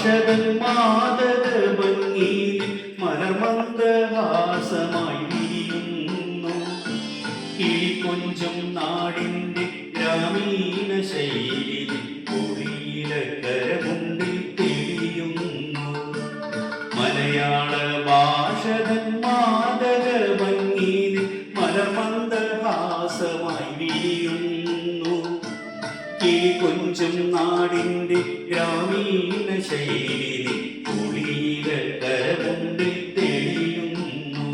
ഭാഷതൻ മാതക ഭംഗി മലർമന്ദഹാസമായി വിരിയുന്നു. കിളികൊഞ്ചും നാടിന്റെ ഗ്രാമീണ ശൈലി പൊടിയിലക്കരമുണ്ടിൽ തെളിയുന്നു. മലയാള ഭാഷതൻ മാതക ഭംഗി മലർമന്ദഹാസമായി വിരിയുന്നു. കിളികൊഞ്ചും നാടിന്റെ ഗ്രാമീണ ശൈലി പൊടിയിലക്കരമുണ്ടിൽ തെളിയുന്നു.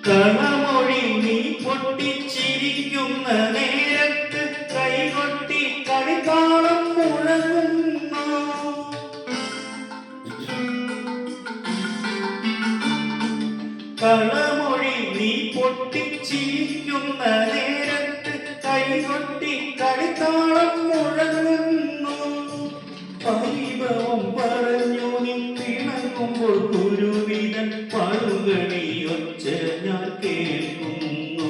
കളമൊഴി നീ പൊട്ടിച്ചിരിക്കുന്ന നേരത്ത് കൈകൊട്ടി കളിത്താളം മുഴങ്ങുന്നു. കളമൊഴി നീ പൊട്ടിച്ചിരിക്കുന്ന നേരത്ത് കൈകൊട്ടി കളിത്താളം മുഴങ്ങുന്നു. പരിഭവം പറഞ്ഞു നീ പിണങ്ങുമ്പോൾ ഗുരുവിതൻ പഴുകണിയൊച്ച ഞാൻ കേൾക്കുന്നു.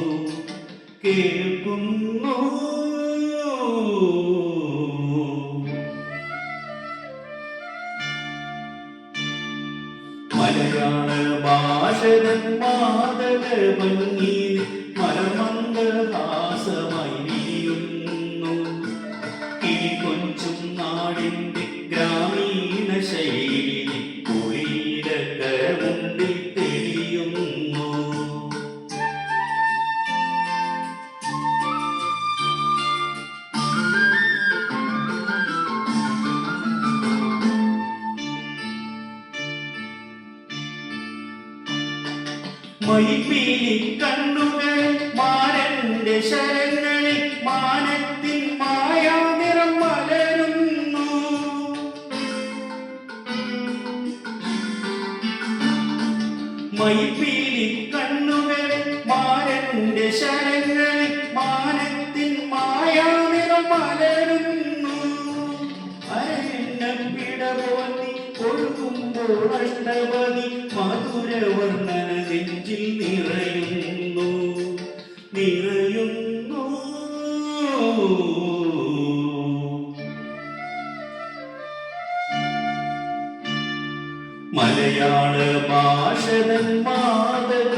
മലയാള ഭാഷതൻ മാതക ഭംഗി മലർമന്ദഹാസമായി വിരിയുന്നു. കിളികൊഞ്ചും നാടിന്റെ ഗ്രാമീണ ശൈലി പൊടിയിലക്കരമുണ്ടിൽ തെളിയുന്നു. മയിൽപ്പീലി കണ്ണുകൾ മാനന്റെ ശരങ്ങളിൽ മാനത്തിൻ മായാനിറം മലരുന്നു. മയിൽപ്പീലി കണ്ണുകൾ മാനന്റെ ശരങ്ങളിൽ മാനത്തിൻ മായാനിറം മലരുന്നു. അരവിടപോന്നി ഒഴുകുമ്പോൾ അഷ്ടപതി മധുരവർണ്ണന നെഞ്ചിൽ നിറയുന്നു. മലയാള ഭാഷതൻ മാതക